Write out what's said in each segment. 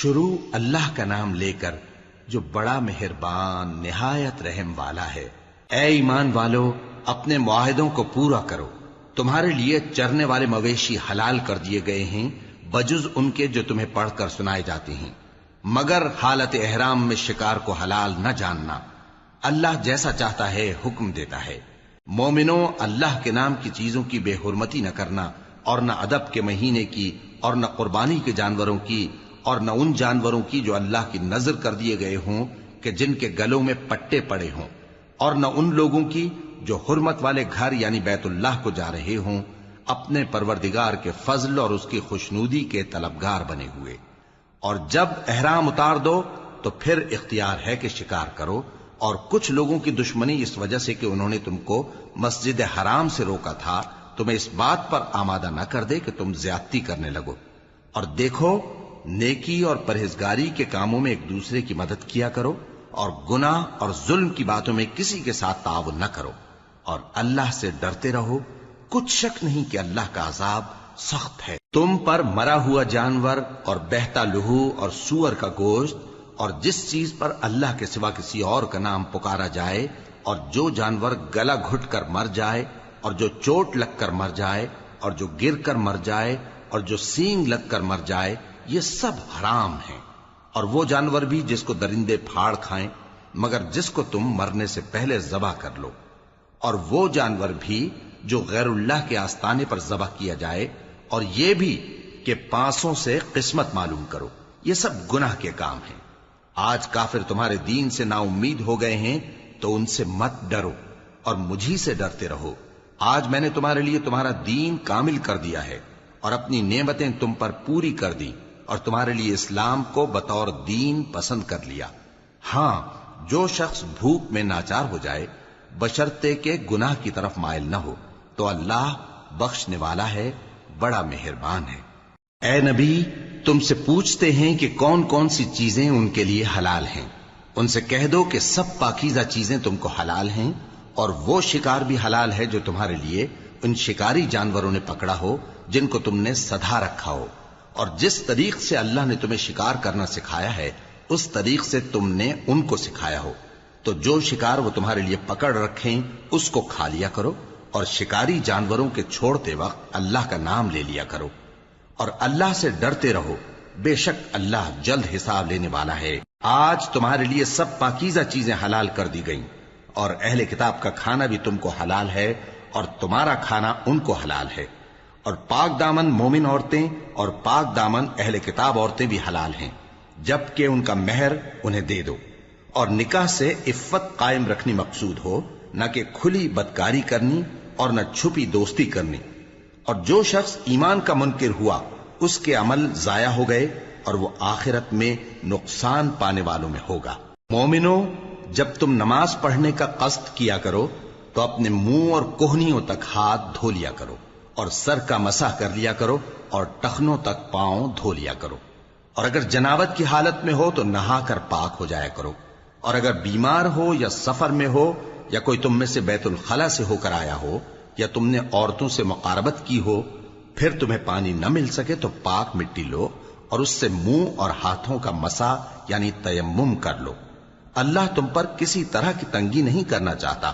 شروع اللہ کا نام لے کر جو بڑا مہربان نہایت رحم والا ہے۔ اے ایمان والو، اپنے معاہدوں کو پورا کرو۔ تمہارے لیے چرنے والے مویشی حلال کر دیے گئے ہیں بجز ان کے جو تمہیں پڑھ کر سنائے جاتے ہیں، مگر حالت احرام میں شکار کو حلال نہ جاننا۔ اللہ جیسا چاہتا ہے حکم دیتا ہے۔ مومنوں، اللہ کے نام کی چیزوں کی بے حرمتی نہ کرنا، اور نہ ادب کے مہینے کی، اور نہ قربانی کے جانوروں کی، اور نہ ان جانوروں کی جو اللہ کی نذر کر دیے گئے ہوں کہ جن کے گلوں میں پٹے پڑے ہوں، اور نہ ان لوگوں کی جو حرمت والے گھر یعنی بیت اللہ کو جا رہے ہوں اپنے پروردگار کے فضل اور اس کی خوشنودی کے طلبگار بنے ہوئے۔ اور جب احرام اتار دو تو پھر اختیار ہے کہ شکار کرو، اور کچھ لوگوں کی دشمنی اس وجہ سے کہ انہوں نے تم کو مسجد حرام سے روکا تھا تمہیں اس بات پر آمادہ نہ کر دے کہ تم زیادتی کرنے لگو۔ اور دیکھو، نیکی اور پرہیزگاری کے کاموں میں ایک دوسرے کی مدد کیا کرو، اور گناہ اور ظلم کی باتوں میں کسی کے ساتھ تعاون نہ کرو، اور اللہ سے ڈرتے رہو۔ کچھ شک نہیں کہ اللہ کا عذاب سخت ہے۔ تم پر مرا ہوا جانور اور بہتا لہو اور سور کا گوشت اور جس چیز پر اللہ کے سوا کسی اور کا نام پکارا جائے، اور جو جانور گلا گھٹ کر مر جائے، اور جو چوٹ لگ کر مر جائے، اور جو گر کر مر جائے، اور جو سینگ لگ کر مر جائے، یہ سب حرام ہیں۔ اور وہ جانور بھی جس کو درندے پھاڑ کھائیں، مگر جس کو تم مرنے سے پہلے ذبح کر لو، اور وہ جانور بھی جو غیر اللہ کے آستانے پر ذبح کیا جائے، اور یہ بھی کہ پانسوں سے قسمت معلوم کرو، یہ سب گناہ کے کام ہیں۔ آج کافر تمہارے دین سے نا امید ہو گئے ہیں تو ان سے مت ڈرو اور مجھی سے ڈرتے رہو۔ آج میں نے تمہارے لیے تمہارا دین کامل کر دیا ہے اور اپنی نعمتیں تم پر پوری کر دی، اور تمہارے لیے اسلام کو بطور دین پسند کر لیا۔ ہاں، جو شخص بھوک میں ناچار ہو جائے بشرطے کہ گناہ کی طرف مائل نہ ہو تو اللہ بخشنے والا ہے، بڑا مہربان ہے۔ اے نبی، تم سے پوچھتے ہیں کہ کون کون سی چیزیں ان کے لیے حلال ہیں۔ ان سے کہہ دو کہ سب پاکیزہ چیزیں تم کو حلال ہیں، اور وہ شکار بھی حلال ہے جو تمہارے لیے ان شکاری جانوروں نے پکڑا ہو جن کو تم نے سدھا رکھا ہو، اور جس طریق سے اللہ نے تمہیں شکار کرنا سکھایا ہے اس طریق سے تم نے ان کو سکھایا ہو۔ تو جو شکار وہ تمہارے لیے پکڑ رکھیں اس کو کھا لیا کرو، اور شکاری جانوروں کے چھوڑتے وقت اللہ کا نام لے لیا کرو، اور اللہ سے ڈرتے رہو، بے شک اللہ جلد حساب لینے والا ہے۔ آج تمہارے لیے سب پاکیزہ چیزیں حلال کر دی گئیں، اور اہل کتاب کا کھانا بھی تم کو حلال ہے اور تمہارا کھانا ان کو حلال ہے، اور پاک دامن مومن عورتیں اور پاک دامن اہل کتاب عورتیں بھی حلال ہیں، جبکہ ان کا مہر انہیں دے دو۔ اور نکاح سے عفت قائم رکھنی مقصود ہو، نہ کہ کھلی بدکاری کرنی اور نہ چھپی دوستی کرنی۔ اور جو شخص ایمان کا منکر ہوا اس کے عمل ضائع ہو گئے اور وہ آخرت میں نقصان پانے والوں میں ہوگا۔ مومنوں، جب تم نماز پڑھنے کا قصد کیا کرو تو اپنے منہ اور کوہنیوں تک ہاتھ دھو لیا کرو، اور سر کا مسح کر لیا کرو، اور ٹخنوں تک پاؤں دھو لیا کرو، اور اگر جنابت کی حالت میں ہو تو نہا کر پاک ہو جایا کرو، اور اگر بیمار ہو یا سفر میں ہو یا کوئی تم میں سے بیت الخلا سے ہو کر آیا ہو یا تم نے عورتوں سے مقاربت کی ہو، پھر تمہیں پانی نہ مل سکے تو پاک مٹی لو اور اس سے منہ اور ہاتھوں کا مسح یعنی تیمم کر لو۔ اللہ تم پر کسی طرح کی تنگی نہیں کرنا چاہتا،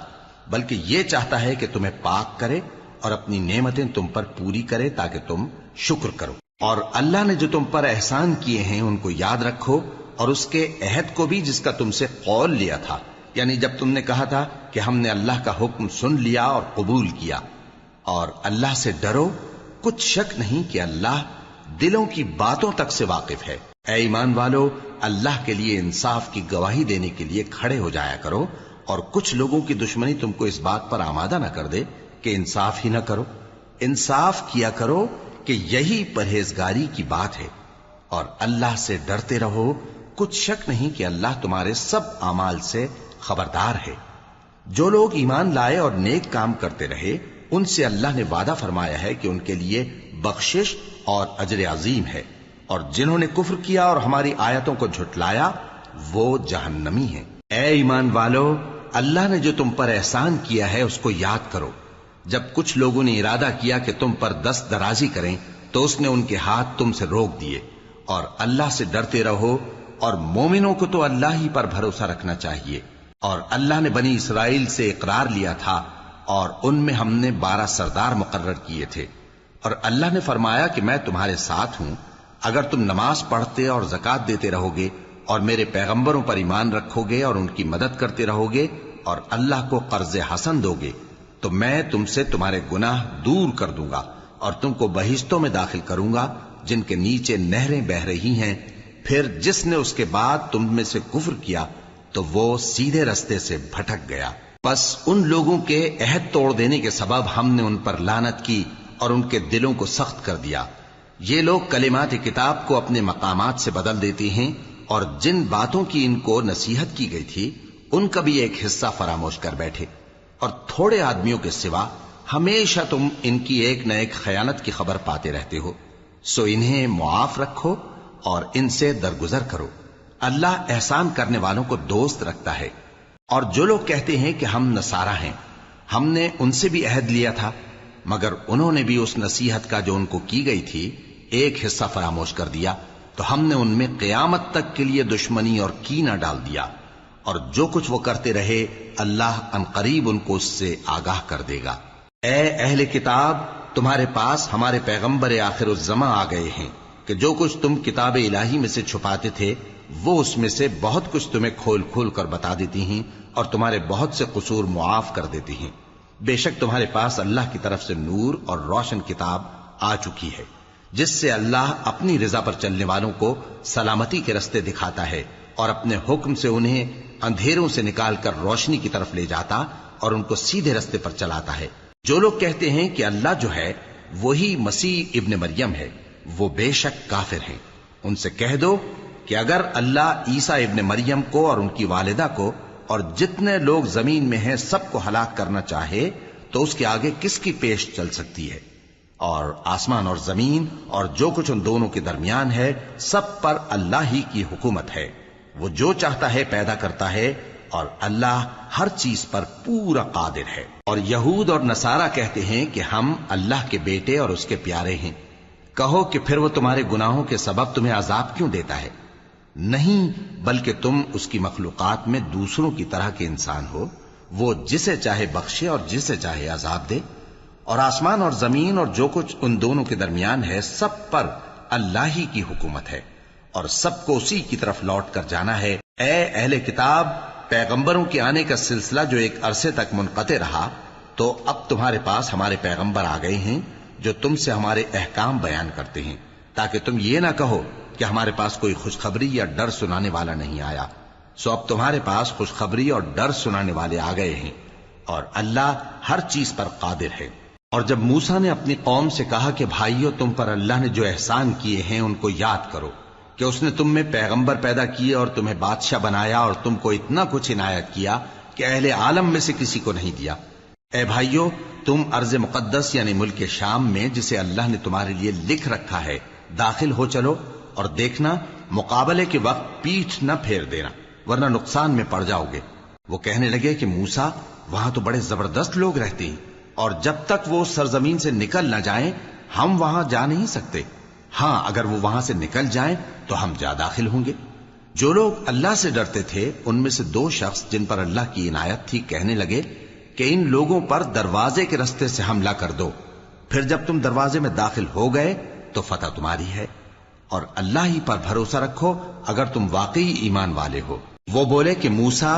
بلکہ یہ چاہتا ہے کہ تمہیں پاک کرے اور اپنی نعمتیں تم پر پوری کرے تاکہ تم شکر کرو۔ اور اللہ نے جو تم پر احسان کیے ہیں ان کو یاد رکھو، اور اس کے عہد کو بھی جس کا تم سے قول لیا تھا، یعنی جب تم نے کہا تھا کہ ہم نے اللہ کا حکم سن لیا اور قبول کیا۔ اور اللہ سے ڈرو، کچھ شک نہیں کہ اللہ دلوں کی باتوں تک سے واقف ہے۔ اے ایمان والو، اللہ کے لیے انصاف کی گواہی دینے کے لیے کھڑے ہو جایا کرو، اور کچھ لوگوں کی دشمنی تم کو اس بات پر آمادہ نہ کر دے کہ انصاف ہی نہ کرو۔ انصاف کیا کرو کہ یہی پرہیزگاری کی بات ہے، اور اللہ سے ڈرتے رہو، کچھ شک نہیں کہ اللہ تمہارے سب اعمال سے خبردار ہے۔ جو لوگ ایمان لائے اور نیک کام کرتے رہے ان سے اللہ نے وعدہ فرمایا ہے کہ ان کے لیے بخشش اور اجر عظیم ہے، اور جنہوں نے کفر کیا اور ہماری آیتوں کو جھٹلایا وہ جہنمی ہیں۔ اے ایمان والو، اللہ نے جو تم پر احسان کیا ہے اس کو یاد کرو۔ جب کچھ لوگوں نے ارادہ کیا کہ تم پر دست درازی کریں تو اس نے ان کے ہاتھ تم سے روک دیے، اور اللہ سے ڈرتے رہو، اور مومنوں کو تو اللہ ہی پر بھروسہ رکھنا چاہیے۔ اور اللہ نے بنی اسرائیل سے اقرار لیا تھا، اور ان میں ہم نے 12 سردار مقرر کیے تھے، اور اللہ نے فرمایا کہ میں تمہارے ساتھ ہوں، اگر تم نماز پڑھتے اور زکوٰۃ دیتے رہو گے اور میرے پیغمبروں پر ایمان رکھو گے اور ان کی مدد کرتے رہو گے اور اللہ کو قرض حسن دو گے، تو میں تم سے تمہارے گناہ دور کر دوں گا اور تم کو بہشتوں میں داخل کروں گا جن کے نیچے نہریں بہ رہی ہیں۔ پھر جس نے اس کے بعد تم میں سے کفر کیا تو وہ سیدھے رستے سے بھٹک گیا۔ پس ان لوگوں کے عہد توڑ دینے کے سبب ہم نے ان پر لعنت کی اور ان کے دلوں کو سخت کر دیا۔ یہ لوگ کلمات کتاب کو اپنے مقامات سے بدل دیتے ہیں، اور جن باتوں کی ان کو نصیحت کی گئی تھی ان کا بھی ایک حصہ فراموش کر بیٹھے، اور تھوڑے آدمیوں کے سوا ہمیشہ تم ان کی ایک نہ ایک خیانت کی خبر پاتے رہتے ہو، سو انہیں معاف رکھو اور ان سے درگزر کرو۔ اللہ احسان کرنے والوں کو دوست رکھتا ہے۔ اور جو لوگ کہتے ہیں کہ ہم نصارہ ہیں، ہم نے ان سے بھی عہد لیا تھا، مگر انہوں نے بھی اس نصیحت کا جو ان کو کی گئی تھی ایک حصہ فراموش کر دیا، تو ہم نے ان میں قیامت تک کے لیے دشمنی اور کینہ ڈال دیا، اور جو کچھ وہ کرتے رہے اللہ عنقریب ان کو اس سے آگاہ کر دے گا۔ اے اہل کتاب، تمہارے پاس ہمارے پیغمبر آخر الزماں آ گئے ہیں کہ جو کچھ تم کتاب الہی میں سے چھپاتے تھے وہ اس میں سے بہت کچھ تمہیں کھول کھول کر بتا دیتی ہیں اور تمہارے بہت سے قصور معاف کر دیتی ہیں۔ بے شک تمہارے پاس اللہ کی طرف سے نور اور روشن کتاب آ چکی ہے، جس سے اللہ اپنی رضا پر چلنے والوں کو سلامتی کے رستے دکھاتا ہے اور اپنے حکم سے انہیں اندھیروں سے نکال کر روشنی کی طرف لے جاتا اور ان کو سیدھے رستے پر چلاتا ہے۔ جو لوگ کہتے ہیں کہ اللہ جو ہے وہی مسیح ابن مریم ہے، وہ بے شک کافر ہیں۔ ان سے کہہ دو کہ اگر اللہ عیسیٰ ابن مریم کو اور ان کی والدہ کو اور جتنے لوگ زمین میں ہیں سب کو ہلاک کرنا چاہے تو اس کے آگے کس کی پیش چل سکتی ہے؟ اور آسمان اور زمین اور جو کچھ ان دونوں کے درمیان ہے سب پر اللہ ہی کی حکومت ہے۔ وہ جو چاہتا ہے پیدا کرتا ہے، اور اللہ ہر چیز پر پورا قادر ہے۔ اور یہود اور نصارہ کہتے ہیں کہ ہم اللہ کے بیٹے اور اس کے پیارے ہیں۔ کہو کہ پھر وہ تمہارے گناہوں کے سبب تمہیں عذاب کیوں دیتا ہے؟ نہیں، بلکہ تم اس کی مخلوقات میں دوسروں کی طرح کے انسان ہو، وہ جسے چاہے بخشے اور جسے چاہے عذاب دے۔ اور آسمان اور زمین اور جو کچھ ان دونوں کے درمیان ہے سب پر اللہ ہی کی حکومت ہے، اور سب کو اسی کی طرف لوٹ کر جانا ہے۔ اے اہل کتاب، پیغمبروں کے آنے کا سلسلہ جو ایک عرصے تک منقطع رہا، تو اب تمہارے پاس ہمارے پیغمبر آ گئے ہیں جو تم سے ہمارے احکام بیان کرتے ہیں، تاکہ تم یہ نہ کہو کہ ہمارے پاس کوئی خوشخبری یا ڈر سنانے والا نہیں آیا۔ سو اب تمہارے پاس خوشخبری اور ڈر سنانے والے آ گئے ہیں، اور اللہ ہر چیز پر قادر ہے۔ اور جب موسیٰ نے اپنی قوم سے کہا کہ بھائیو، تم پر اللہ نے جو احسان کیے ہیں ان کو یاد کرو، کہ اس نے تم میں پیغمبر پیدا کیے اور تمہیں بادشاہ بنایا اور تم کو اتنا کچھ عنایت کیا کہ اہل عالم میں سے کسی کو نہیں دیا۔ اے بھائیو، تم ارض مقدس یعنی ملک شام میں جسے اللہ نے تمہارے لیے لکھ رکھا ہے داخل ہو چلو، اور دیکھنا مقابلے کے وقت پیٹھ نہ پھیر دینا ورنہ نقصان میں پڑ جاؤ گے۔ وہ کہنے لگے کہ موسیٰ، وہاں تو بڑے زبردست لوگ رہتے ہیں، اور جب تک وہ سرزمین سے نکل نہ جائیں ہم وہاں جا نہیں سکتے۔ ہاں، اگر وہ وہاں سے نکل جائیں تو ہم جا داخل ہوں گے۔ جو لوگ اللہ سے ڈرتے تھے ان میں سے 2 شخص جن پر اللہ کی عنایت تھی کہنے لگے کہ ان لوگوں پر دروازے کے رستے سے حملہ کر دو، پھر جب تم دروازے میں داخل ہو گئے تو فتح تمہاری ہے، اور اللہ ہی پر بھروسہ رکھو اگر تم واقعی ایمان والے ہو۔ وہ بولے کہ موسیٰ،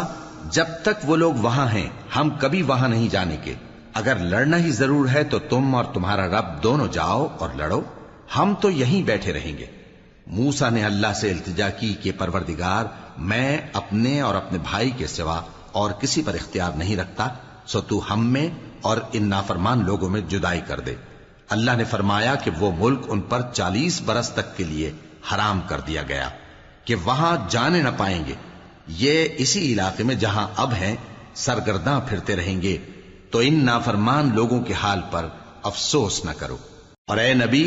جب تک وہ لوگ وہاں ہیں ہم کبھی وہاں نہیں جانے کے، اگر لڑنا ہی ضرور ہے تو تم اور تمہارا رب دونوں جاؤ اور لڑو، ہم تو یہیں بیٹھے رہیں گے۔ موسیٰ نے اللہ سے التجا کی کہ پروردگار، میں اپنے اور اپنے بھائی کے سوا اور کسی پر اختیار نہیں رکھتا، سو تو ہم میں اور ان نافرمان لوگوں میں جدائی کر دے۔ اللہ نے فرمایا کہ وہ ملک ان پر 40 برس تک کے لیے حرام کر دیا گیا کہ وہاں جانے نہ پائیں گے۔ یہ اسی علاقے میں جہاں اب ہیں سرگرداں پھرتے رہیں گے، تو ان نافرمان لوگوں کے حال پر افسوس نہ کرو۔ اور اے نبی،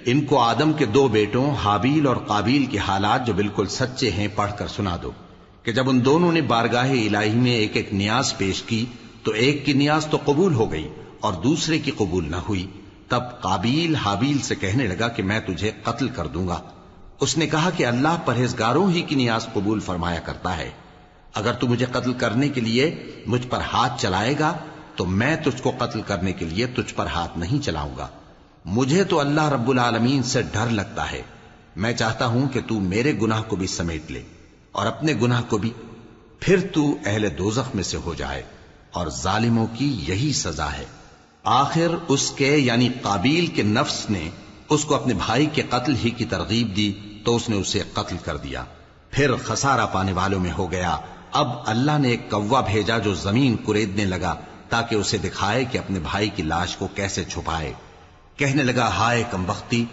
ان کو آدم کے 2 بیٹوں حابیل اور قابیل کے حالات جو بالکل سچے ہیں پڑھ کر سنا دو، کہ جب ان دونوں نے بارگاہ الہی میں ایک ایک نیاز پیش کی تو ایک کی نیاز تو قبول ہو گئی اور دوسرے کی قبول نہ ہوئی۔ تب قابیل حابیل سے کہنے لگا کہ میں تجھے قتل کر دوں گا، اس نے کہا کہ اللہ پرہیزگاروں ہی کی نیاز قبول فرمایا کرتا ہے. اگر تو مجھے قتل کرنے کے لیے مجھ پر ہاتھ چلائے گا تو میں تجھ کو قتل کرنے کے لیے تجھ پر ہاتھ نہیں چلاؤں گا. مجھے تو اللہ رب العالمین سے ڈر لگتا ہے. میں چاہتا ہوں کہ تو میرے گناہ کو بھی سمیٹ لے اور اپنے گناہ کو بھی، پھر تو اہل دوزخ میں سے ہو جائے، اور ظالموں کی یہی سزا ہے. آخر اس کے یعنی قابیل کے نفس نے اس کو اپنے بھائی کے قتل ہی کی ترغیب دی تو اس نے اسے قتل کر دیا. پھر خسارہ پانے والوں میں ہو گیا. اب اللہ نے ایک کوا بھیجا جو زمین کریدنے لگا تاکہ اسے دکھائے کہ اپنے بھائی کی لاش کو کیسے چھپائے. کہنے لگا، ہائے کمبختی،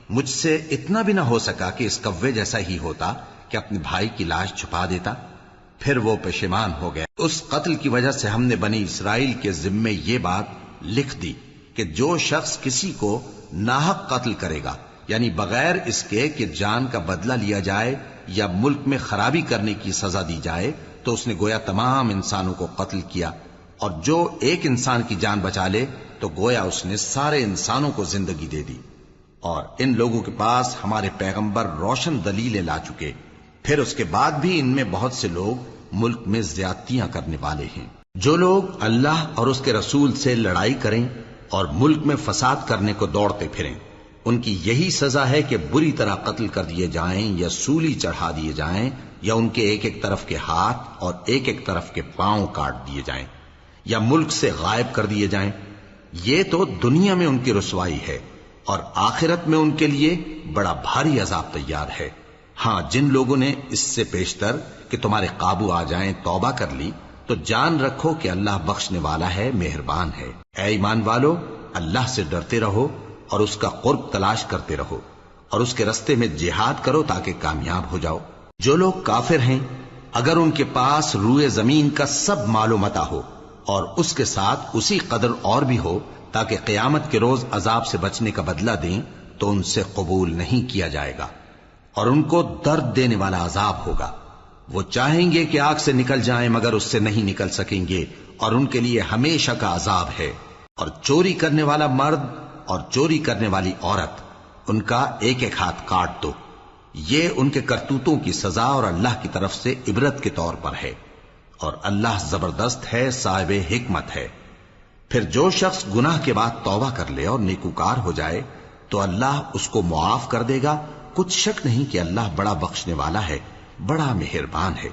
مجھ سے اتنا بھی نہ ہو سکا کہ اس کوے جیسا ہی ہوتا کہ اپنے بھائی کی لاش چھپا دیتا. پھر وہ پشیمان ہو گیا. اس قتل کی وجہ سے ہم نے بنی اسرائیل کے ذمے یہ بات لکھ دی کہ جو شخص کسی کو ناحق قتل کرے گا، یعنی بغیر اس کے کہ جان کا بدلہ لیا جائے یا ملک میں خرابی کرنے کی سزا دی جائے، تو اس نے گویا تمام انسانوں کو قتل کیا. اور جو ایک انسان کی جان بچا لے تو گویا اس نے سارے انسانوں کو زندگی دے دی. اور ان لوگوں کے پاس ہمارے پیغمبر روشن دلیلیں لا چکے، پھر اس کے بعد بھی ان میں بہت سے لوگ ملک میں زیادتیاں کرنے والے ہیں. جو لوگ اللہ اور اس کے رسول سے لڑائی کریں اور ملک میں فساد کرنے کو دوڑتے پھریں، ان کی یہی سزا ہے کہ بری طرح قتل کر دیے جائیں یا سولی چڑھا دیے جائیں، یا ان کے ایک ایک طرف کے ہاتھ اور ایک ایک طرف کے پاؤں کاٹ دیے جائیں، یا ملک سے غائب کر دیے جائیں. یہ تو دنیا میں ان کی رسوائی ہے، اور آخرت میں ان کے لیے بڑا بھاری عذاب تیار ہے. ہاں، جن لوگوں نے اس سے پیشتر کہ تمہارے قابو آ جائیں توبہ کر لی تو جان رکھو کہ اللہ بخشنے والا ہے، مہربان ہے. اے ایمان والو، اللہ سے ڈرتے رہو اور اس کا قرب تلاش کرتے رہو، اور اس کے رستے میں جہاد کرو تاکہ کامیاب ہو جاؤ. جو لوگ کافر ہیں، اگر ان کے پاس روئے زمین کا سب مال و متاع ہو اور اس کے ساتھ اسی قدر اور بھی ہو تاکہ قیامت کے روز عذاب سے بچنے کا بدلہ دیں، تو ان سے قبول نہیں کیا جائے گا، اور ان کو درد دینے والا عذاب ہوگا. وہ چاہیں گے کہ آگ سے نکل جائیں مگر اس سے نہیں نکل سکیں گے، اور ان کے لیے ہمیشہ کا عذاب ہے. اور چوری کرنے والا مرد اور چوری کرنے والی عورت، ان کا ایک ایک ہاتھ کاٹ دو. یہ ان کے کرتوتوں کی سزا اور اللہ کی طرف سے عبرت کے طور پر ہے، اور اللہ زبردست ہے، صاحب حکمت ہے. پھر جو شخص گناہ کے بعد توبہ کر لے اور نیکوکار ہو جائے تو اللہ اس کو معاف کر دے گا. کچھ شک نہیں کہ اللہ بڑا بخشنے والا ہے، بڑا مہربان ہے.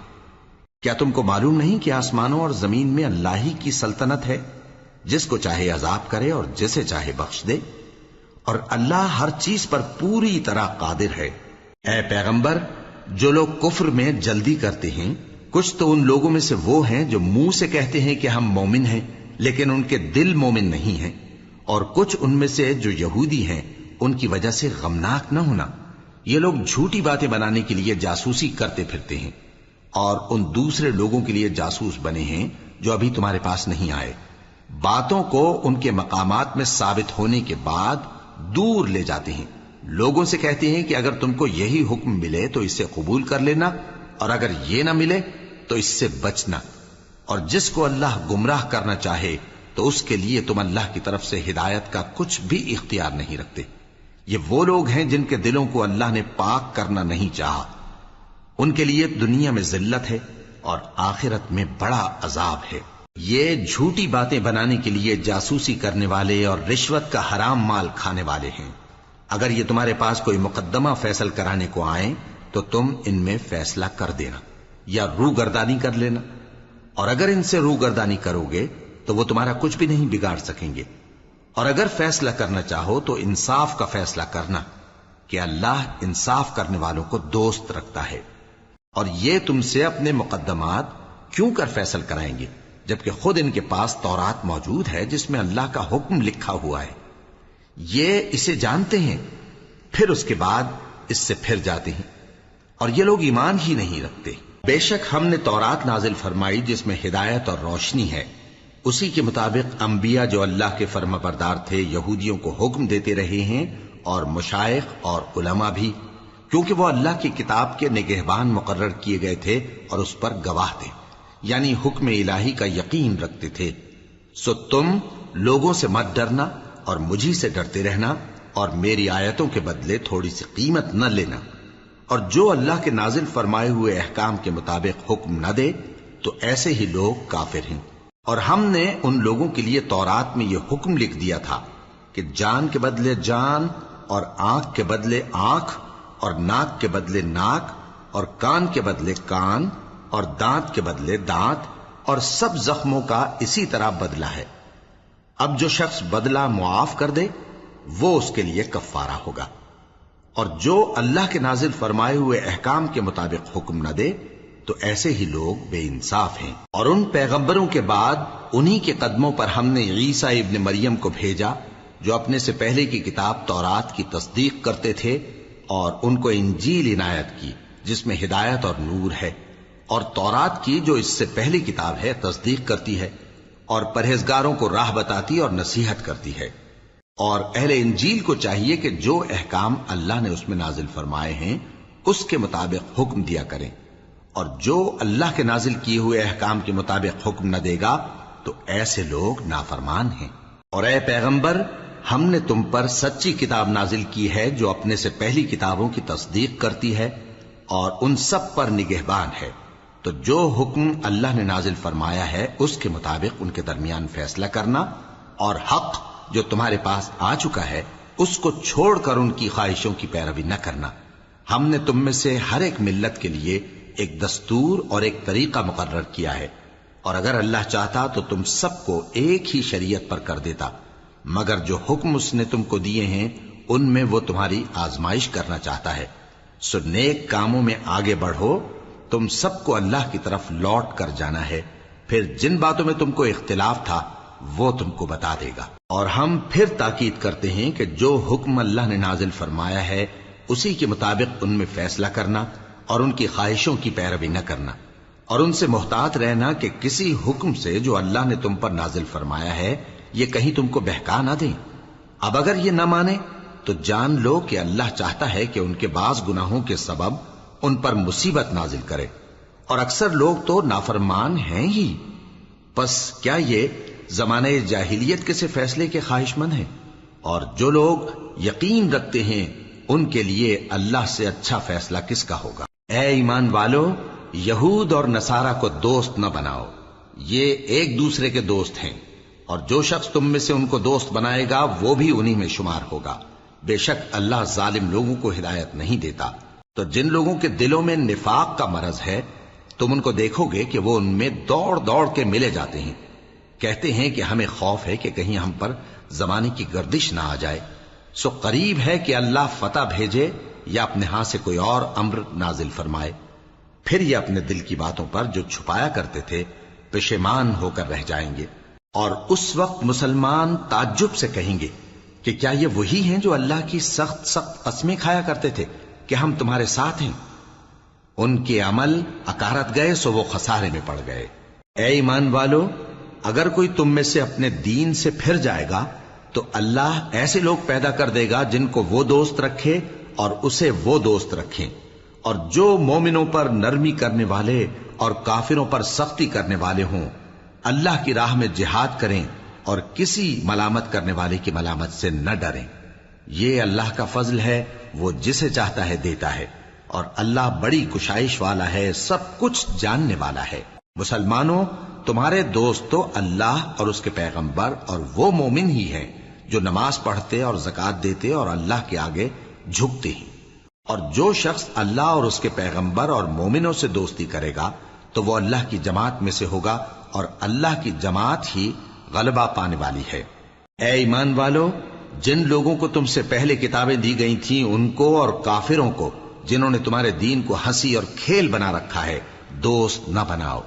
کیا تم کو معلوم نہیں کہ آسمانوں اور زمین میں اللہ ہی کی سلطنت ہے، جس کو چاہے عذاب کرے اور جسے چاہے بخش دے، اور اللہ ہر چیز پر پوری طرح قادر ہے. اے پیغمبر، جو لوگ کفر میں جلدی کرتے ہیں، کچھ تو ان لوگوں میں سے وہ ہیں جو منہ سے کہتے ہیں کہ ہم مومن ہیں لیکن ان کے دل مومن نہیں ہیں، اور کچھ ان میں سے جو یہودی ہیں، ان کی وجہ سے غمناک نہ ہونا. یہ لوگ جھوٹی باتیں بنانے کے لیے جاسوسی کرتے پھرتے ہیں، اور ان دوسرے لوگوں کے لیے جاسوس بنے ہیں جو ابھی تمہارے پاس نہیں آئے. باتوں کو ان کے مقامات میں ثابت ہونے کے بعد دور لے جاتے ہیں. لوگوں سے کہتے ہیں کہ اگر تم کو یہی حکم ملے تو اسے قبول کر لینا، اور اگر یہ نہ ملے تو اس سے بچنا. اور جس کو اللہ گمراہ کرنا چاہے تو اس کے لیے تم اللہ کی طرف سے ہدایت کا کچھ بھی اختیار نہیں رکھتے. یہ وہ لوگ ہیں جن کے دلوں کو اللہ نے پاک کرنا نہیں چاہا. ان کے لیے دنیا میں ذلت ہے اور آخرت میں بڑا عذاب ہے. یہ جھوٹی باتیں بنانے کے لیے جاسوسی کرنے والے اور رشوت کا حرام مال کھانے والے ہیں. اگر یہ تمہارے پاس کوئی مقدمہ فیصل کرانے کو آئیں تو تم ان میں فیصلہ کر دینا یا روگردانی کر لینا. اور اگر ان سے روگردانی کرو گے تو وہ تمہارا کچھ بھی نہیں بگاڑ سکیں گے. اور اگر فیصلہ کرنا چاہو تو انصاف کا فیصلہ کرنا کہ اللہ انصاف کرنے والوں کو دوست رکھتا ہے. اور یہ تم سے اپنے مقدمات کیوں کر فیصل کرائیں گے جبکہ خود ان کے پاس تورات موجود ہے جس میں اللہ کا حکم لکھا ہوا ہے. یہ اسے جانتے ہیں، پھر اس کے بعد اس سے پھر جاتے ہیں، اور یہ لوگ ایمان ہی نہیں رکھتے. بے شک ہم نے تورات نازل فرمائی جس میں ہدایت اور روشنی ہے. اسی کے مطابق انبیاء جو اللہ کے فرما بردار تھے یہودیوں کو حکم دیتے رہے ہیں، اور مشائخ اور علماء بھی، کیونکہ وہ اللہ کی کتاب کے نگہبان مقرر کیے گئے تھے اور اس پر گواہ تھے، یعنی حکم الہی کا یقین رکھتے تھے. سو تم لوگوں سے مت ڈرنا اور مجھی سے ڈرتے رہنا، اور میری آیتوں کے بدلے تھوڑی سی قیمت نہ لینا. اور جو اللہ کے نازل فرمائے ہوئے احکام کے مطابق حکم نہ دے تو ایسے ہی لوگ کافر ہیں۔ اور ہم نے ان لوگوں کے لیے تورات میں یہ حکم لکھ دیا تھا کہ جان کے بدلے جان، اور آنکھ کے بدلے آنکھ، اور ناک کے بدلے ناک، اور کان کے بدلے کان، اور دانت کے بدلے دانت، اور سب زخموں کا اسی طرح بدلہ ہے۔ اب جو شخص بدلہ معاف کر دے وہ اس کے لیے کفارہ ہوگا، اور جو اللہ کے نازل فرمائے ہوئے احکام کے مطابق حکم نہ دے تو ایسے ہی لوگ بے انصاف ہیں۔ اور ان پیغمبروں کے بعد انہی کے قدموں پر ہم نے عیسیٰ ابن مریم کو بھیجا جو اپنے سے پہلے کی کتاب تورات کی تصدیق کرتے تھے، اور ان کو انجیل عنایت کی جس میں ہدایت اور نور ہے، اور تورات کی جو اس سے پہلی کتاب ہے تصدیق کرتی ہے، اور پرہیزگاروں کو راہ بتاتی اور نصیحت کرتی ہے۔ اور اہل انجیل کو چاہیے کہ جو احکام اللہ نے اس میں نازل فرمائے ہیں اس کے مطابق حکم دیا کریں، اور جو اللہ کے نازل کیے ہوئے احکام کے مطابق حکم نہ دے گا تو ایسے لوگ نافرمان ہیں۔ اور اے پیغمبر، ہم نے تم پر سچی کتاب نازل کی ہے جو اپنے سے پہلی کتابوں کی تصدیق کرتی ہے اور ان سب پر نگہبان ہے، تو جو حکم اللہ نے نازل فرمایا ہے اس کے مطابق ان کے درمیان فیصلہ کرنا، اور حق جو تمہارے پاس آ چکا ہے اس کو چھوڑ کر ان کی خواہشوں کی پیروی نہ کرنا۔ ہم نے تم میں سے ہر ایک ملت کے لیے ایک دستور اور ایک طریقہ مقرر کیا ہے، اور اگر اللہ چاہتا تو تم سب کو ایک ہی شریعت پر کر دیتا، مگر جو حکم اس نے تم کو دیے ہیں ان میں وہ تمہاری آزمائش کرنا چاہتا ہے۔ سو نیک کاموں میں آگے بڑھو، تم سب کو اللہ کی طرف لوٹ کر جانا ہے، پھر جن باتوں میں تم کو اختلاف تھا وہ تم کو بتا دے گا۔ اور ہم پھر تاکید کرتے ہیں کہ جو حکم اللہ نے نازل فرمایا ہے اسی کے مطابق ان میں فیصلہ کرنا، اور ان کی خواہشوں کی پیروی نہ کرنا، اور ان سے محتاط رہنا کہ کسی حکم سے جو اللہ نے تم پر نازل فرمایا ہے یہ کہیں تم کو بہکا نہ دیں۔ اب اگر یہ نہ مانے تو جان لو کہ اللہ چاہتا ہے کہ ان کے بعض گناہوں کے سبب ان پر مصیبت نازل کرے، اور اکثر لوگ تو نافرمان ہیں ہی۔ پس کیا یہ زمانہ جاہلیت کے سے فیصلے کے خواہش مند ہیں؟ اور جو لوگ یقین رکھتے ہیں ان کے لیے اللہ سے اچھا فیصلہ کس کا ہوگا؟ اے ایمان والو، یہود اور نصارہ کو دوست نہ بناؤ، یہ ایک دوسرے کے دوست ہیں، اور جو شخص تم میں سے ان کو دوست بنائے گا وہ بھی انہی میں شمار ہوگا۔ بے شک اللہ ظالم لوگوں کو ہدایت نہیں دیتا۔ تو جن لوگوں کے دلوں میں نفاق کا مرض ہے تم ان کو دیکھو گے کہ وہ ان میں دوڑ دوڑ کے ملے جاتے ہیں، کہتے ہیں کہ ہمیں خوف ہے کہ کہیں ہم پر زمانے کی گردش نہ آ جائے۔ سو قریب ہے کہ اللہ فتح بھیجے یا اپنے ہاں سے کوئی اور امر نازل فرمائے، پھر یہ اپنے دل کی باتوں پر جو چھپایا کرتے تھے پشیمان ہو کر رہ جائیں گے۔ اور اس وقت مسلمان تعجب سے کہیں گے کہ کیا یہ وہی ہیں جو اللہ کی سخت سخت قسمیں کھایا کرتے تھے کہ ہم تمہارے ساتھ ہیں؟ ان کے عمل اکارت گئے سو وہ خسارے میں پڑ گئے۔ اے ایمان والو، اگر کوئی تم میں سے اپنے دین سے پھر جائے گا تو اللہ ایسے لوگ پیدا کر دے گا جن کو وہ دوست رکھے اور اسے وہ دوست رکھیں، اور جو مومنوں پر نرمی کرنے والے اور کافروں پر سختی کرنے والے ہوں، اللہ کی راہ میں جہاد کریں اور کسی ملامت کرنے والے کی ملامت سے نہ ڈریں۔ یہ اللہ کا فضل ہے، وہ جسے چاہتا ہے دیتا ہے، اور اللہ بڑی کشائش والا ہے، سب کچھ جاننے والا ہے۔ مسلمانوں، تمہارے دوست تو اللہ اور اس کے پیغمبر اور وہ مومن ہی ہیں جو نماز پڑھتے اور زکوٰۃ دیتے اور اللہ کے آگے جھکتے ہیں۔ اور جو شخص اللہ اور اس کے پیغمبر اور مومنوں سے دوستی کرے گا تو وہ اللہ کی جماعت میں سے ہوگا، اور اللہ کی جماعت ہی غلبہ پانے والی ہے۔ اے ایمان والو، جن لوگوں کو تم سے پہلے کتابیں دی گئی تھیں ان کو اور کافروں کو جنہوں نے تمہارے دین کو ہنسی اور کھیل بنا رکھا ہے دوست نہ بناؤ،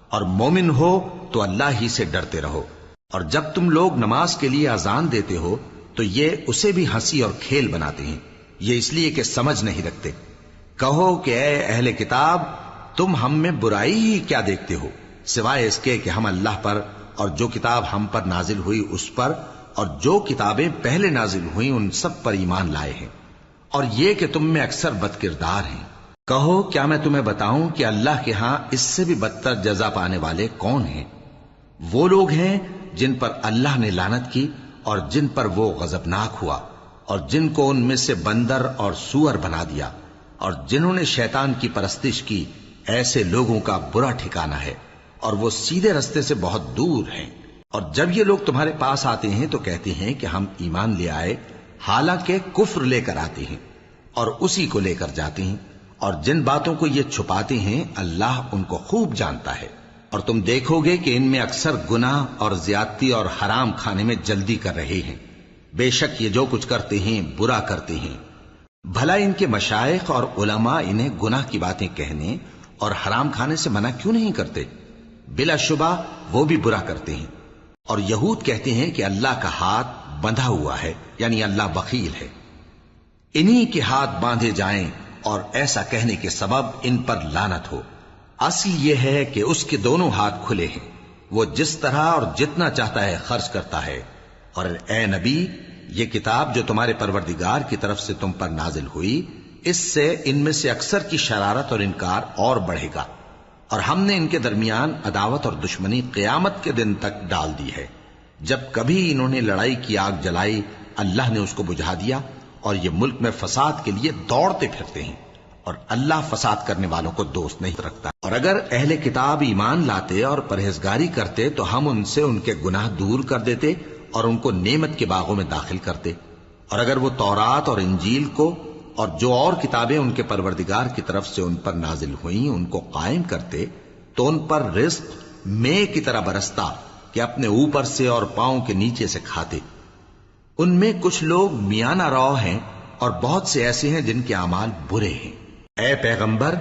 اور مومن ہو تو اللہ ہی سے ڈرتے رہو۔ اور جب تم لوگ نماز کے لیے اذان دیتے ہو تو یہ اسے بھی ہنسی اور کھیل بناتے ہیں، یہ اس لیے کہ سمجھ نہیں رکھتے۔ کہو کہ اے اہل کتاب، تم ہم میں برائی ہی کیا دیکھتے ہو، سوائے اس کے کہ ہم اللہ پر اور جو کتاب ہم پر نازل ہوئی اس پر اور جو کتابیں پہلے نازل ہوئیں ان سب پر ایمان لائے ہیں، اور یہ کہ تم میں اکثر بد کردار ہیں۔ کہو کیا میں تمہیں بتاؤں کہ اللہ کے ہاں اس سے بھی بدتر جزا پانے والے کون ہیں؟ وہ لوگ ہیں جن پر اللہ نے لعنت کی اور جن پر وہ غضبناک ہوا، اور جن کو ان میں سے بندر اور سور بنا دیا، اور جنہوں نے شیطان کی پرستش کی ایسے لوگوں کا برا ٹھکانہ ہے، اور وہ سیدھے رستے سے بہت دور ہیں۔ اور جب یہ لوگ تمہارے پاس آتے ہیں تو کہتے ہیں کہ ہم ایمان لے آئے، حالانکہ کفر لے کر آتے ہیں اور اسی کو لے کر جاتے ہیں، اور جن باتوں کو یہ چھپاتے ہیں اللہ ان کو خوب جانتا ہے۔ اور تم دیکھو گے کہ ان میں اکثر گناہ اور زیادتی اور حرام کھانے میں جلدی کر رہے ہیں۔ بے شک یہ جو کچھ کرتے ہیں برا کرتے ہیں۔ بھلا ان کے مشائخ اور علماء انہیں گناہ کی باتیں کہنے اور حرام کھانے سے منع کیوں نہیں کرتے؟ بلا شبہ وہ بھی برا کرتے ہیں۔ اور یہود کہتے ہیں کہ اللہ کا ہاتھ بندھا ہوا ہے، یعنی اللہ بخیل ہے، انہی کے ہاتھ باندھے جائیں، اور ایسا کہنے کے سبب ان پر لعنت ہو۔ اصل یہ ہے کہ اس کے دونوں ہاتھ کھلے ہیں، وہ جس طرح اور جتنا چاہتا ہے خرچ کرتا ہے۔ اور اے نبی، یہ کتاب جو تمہارے پروردگار کی طرف سے تم پر نازل ہوئی، اس سے ان میں سے اکثر کی شرارت اور انکار اور بڑھے گا، اور ہم نے ان کے درمیان عداوت اور دشمنی قیامت کے دن تک ڈال دی ہے۔ جب کبھی انہوں نے لڑائی کی آگ جلائی، اللہ نے اس کو بجھا دیا، اور یہ ملک میں فساد کے لیے دوڑتے پھرتے ہیں، اور اللہ فساد کرنے والوں کو دوست نہیں رکھتا۔ اور اگر اہل کتاب ایمان لاتے اور پرہیزگاری کرتے تو ہم ان سے ان کے گناہ دور کر دیتے اور ان کو نعمت کے باغوں میں داخل کرتے۔ اور اگر وہ تورات اور انجیل کو اور جو اور کتابیں ان کے پروردگار کی طرف سے ان پر نازل ہوئیں ان کو قائم کرتے تو ان پر رزق مے کی طرح برستا کہ اپنے اوپر سے اور پاؤں کے نیچے سے کھاتے۔ ان میں کچھ لوگ میانہ رو ہیں اور بہت سے ایسے ہیں جن کے اعمال برے ہیں۔ اے پیغمبر،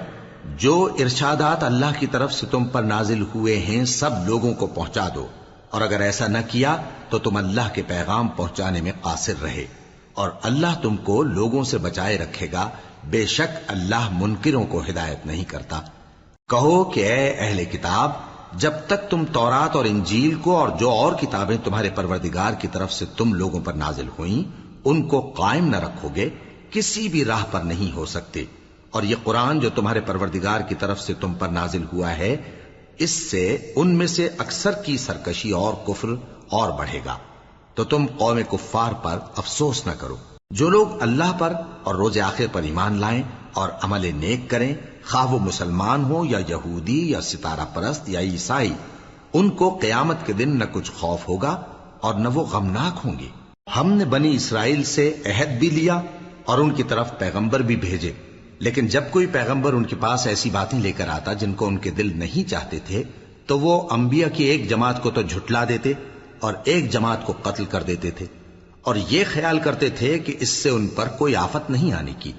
جو ارشادات اللہ کی طرف سے تم پر نازل ہوئے ہیں سب لوگوں کو پہنچا دو، اور اگر ایسا نہ کیا تو تم اللہ کے پیغام پہنچانے میں قاصر رہے، اور اللہ تم کو لوگوں سے بچائے رکھے گا، بے شک اللہ منکروں کو ہدایت نہیں کرتا۔ کہو کہ اے اہل کتاب، جب تک تم تورات اور انجیل کو اور جو اور کتابیں تمہارے پروردگار کی طرف سے تم لوگوں پر نازل ہوئیں ان کو قائم نہ رکھو گے، کسی بھی راہ پر نہیں ہو سکتے۔ اور یہ قرآن جو تمہارے پروردگار کی طرف سے تم پر نازل ہوا ہے، اس سے ان میں سے اکثر کی سرکشی اور کفر اور بڑھے گا، تو تم قوم کفار پر افسوس نہ کرو۔ جو لوگ اللہ پر اور روز آخر پر ایمان لائیں اور عمل نیک کریں، خواہ وہ مسلمان ہو یا یہودی یا ستارہ پرست یا عیسائی، ان کو قیامت کے دن نہ کچھ خوف ہوگا اور نہ وہ غمناک ہوں گے۔ ہم نے بنی اسرائیل سے عہد بھی لیا اور ان کی طرف پیغمبر بھی بھیجے، لیکن جب کوئی پیغمبر ان کے پاس ایسی باتیں لے کر آتا جن کو ان کے دل نہیں چاہتے تھے تو وہ انبیاء کی ایک جماعت کو تو جھٹلا دیتے اور ایک جماعت کو قتل کر دیتے تھے، اور یہ خیال کرتے تھے کہ اس سے ان پر کوئی آفت نہیں آنے کی،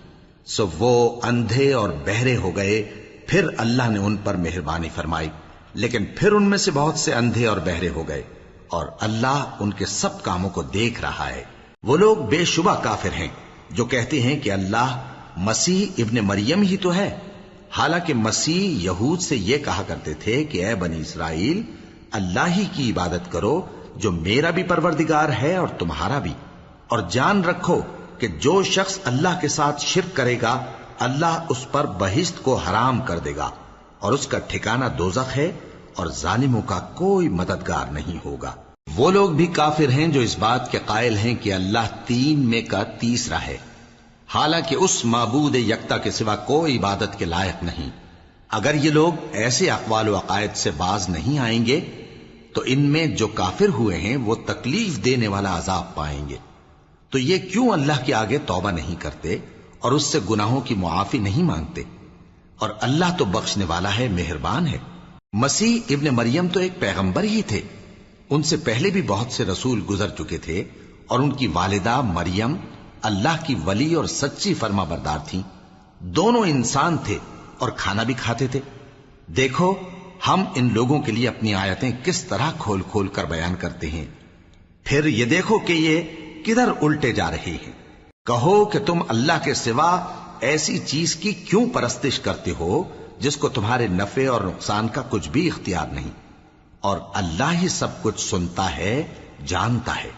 سو وہ اندھے اور بہرے ہو گئے۔ پھر اللہ نے ان پر مہربانی فرمائی، لیکن پھر ان میں سے بہت سے اندھے اور بہرے ہو گئے، اور اللہ ان کے سب کاموں کو دیکھ رہا ہے۔ وہ لوگ بے شبہ کافر ہیں جو کہتے ہیں کہ اللہ مسیح ابن مریم ہی تو ہے، حالانکہ مسیح یہود سے یہ کہا کرتے تھے کہ اے بنی اسرائیل، اللہ ہی کی عبادت کرو جو میرا بھی پروردگار ہے اور تمہارا بھی، اور جان رکھو کہ جو شخص اللہ کے ساتھ شرک کرے گا اللہ اس پر بہشت کو حرام کر دے گا، اور اس کا ٹھکانہ دوزخ ہے، اور ظالموں کا کوئی مددگار نہیں ہوگا۔ وہ لوگ بھی کافر ہیں جو اس بات کے قائل ہیں کہ اللہ تین میں کا تیسرا ہے، حالانکہ اس معبود یکتا کے سوا کوئی عبادت کے لائق نہیں۔ اگر یہ لوگ ایسے اقوال و عقائد سے باز نہیں آئیں گے تو ان میں جو کافر ہوئے ہیں وہ تکلیف دینے والا عذاب پائیں گے۔ تو یہ کیوں اللہ کے آگے توبہ نہیں کرتے اور اس سے گناہوں کی معافی نہیں مانگتے؟ اور اللہ تو بخشنے والا ہے، مہربان ہے۔ مسیح ابن مریم تو ایک پیغمبر ہی تھے، ان سے پہلے بھی بہت سے رسول گزر چکے تھے، اور ان کی والدہ مریم اللہ کی ولی اور سچی فرما بردار تھیں۔ دونوں انسان تھے اور کھانا بھی کھاتے تھے۔ دیکھو ہم ان لوگوں کے لیے اپنی آیتیں کس طرح کھول کھول کر بیان کرتے ہیں، پھر یہ دیکھو کہ یہ کدھر الٹے جا رہے ہیں۔ کہو کہ تم اللہ کے سوا ایسی چیز کی کیوں پرستش کرتے ہو جس کو تمہارے نفع اور نقصان کا کچھ بھی اختیار نہیں، اور اللہ ہی سب کچھ سنتا ہے، جانتا ہے۔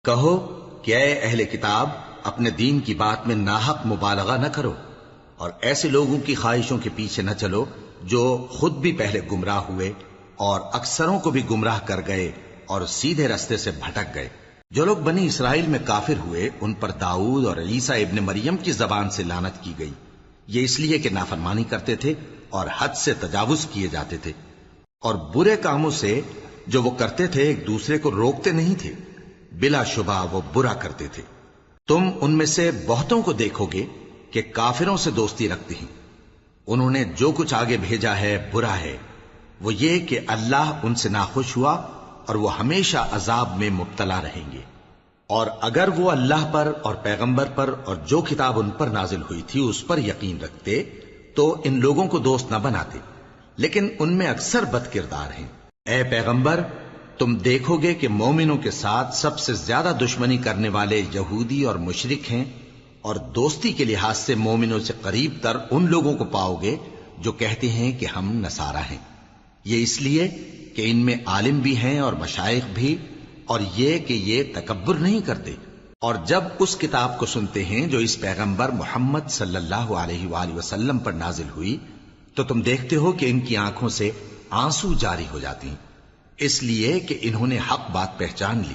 کہو کہ اے اہل کتاب، اپنے دین کی بات میں ناحق مبالغہ نہ کرو، اور ایسے لوگوں کی خواہشوں کے پیچھے نہ چلو جو خود بھی پہلے گمراہ ہوئے اور اکثروں کو بھی گمراہ کر گئے اور سیدھے رستے سے بھٹک گئے۔ جو لوگ بنی اسرائیل میں کافر ہوئے ان پر داؤد اور عیسیٰ ابن مریم کی زبان سے لعنت کی گئی، یہ اس لیے کہ نافرمانی کرتے تھے اور حد سے تجاوز کیے جاتے تھے، اور برے کاموں سے جو وہ کرتے تھے ایک دوسرے کو روکتے نہیں تھے، بلا شبہ وہ برا کرتے تھے۔ تم ان میں سے بہتوں کو دیکھو گے کہ کافروں سے دوستی رکھتے ہیں، انہوں نے جو کچھ آگے بھیجا ہے برا ہے، وہ یہ کہ اللہ ان سے ناخوش ہوا اور وہ ہمیشہ عذاب میں مبتلا رہیں گے۔ اور اگر وہ اللہ پر اور پیغمبر پر اور جو کتاب ان پر نازل ہوئی تھی اس پر یقین رکھتے تو ان لوگوں کو دوست نہ بناتے، لیکن ان میں اکثر بد کردار ہیں۔ اے پیغمبر، تم دیکھو گے کہ مومنوں کے ساتھ سب سے زیادہ دشمنی کرنے والے یہودی اور مشرک ہیں، اور دوستی کے لحاظ سے مومنوں سے قریب تر ان لوگوں کو پاؤ گے جو کہتے ہیں کہ ہم نصارہ ہیں۔ یہ اس لیے کہ ان میں عالم بھی ہیں اور مشائخ بھی، اور یہ کہ یہ تکبر نہیں کرتے۔ اور جب اس کتاب کو سنتے ہیں جو اس پیغمبر محمد صلی اللہ علیہ وآلہ وسلم پر نازل ہوئی تو تم دیکھتے ہو کہ ان کی آنکھوں سے آنسو جاری ہو جاتی ہیں، اس لیے کہ انہوں نے حق بات پہچان لی،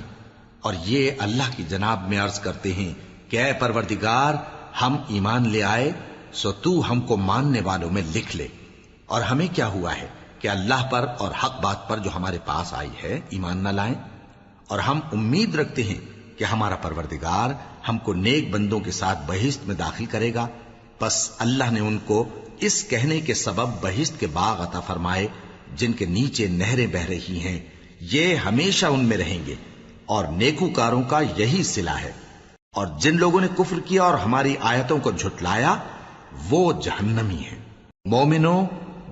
اور یہ اللہ کی جناب میں عرض کرتے ہیں کہ اے پروردگار، ہم ایمان لے آئے سو تو ہم کو ماننے والوں میں لکھ لے۔ اور ہمیں کیا ہوا ہے کہ اللہ پر اور حق بات پر جو ہمارے پاس آئی ہے ایمان نہ لائیں، اور ہم امید رکھتے ہیں کہ ہمارا پروردگار ہم کو نیک بندوں کے ساتھ بہشت میں داخل کرے گا۔ بس اللہ نے ان کو اس کہنے کے سبب بہشت کے باغ عطا فرمائے جن کے نیچے نہریں بہ رہی ہیں، یہ ہمیشہ ان میں رہیں گے، اور نیکوکاروں کا یہی صلہ ہے۔ اور جن لوگوں نے کفر کیا اور ہماری آیتوں کو جھٹلایا وہ جہنمی ہیں۔ مومنوں،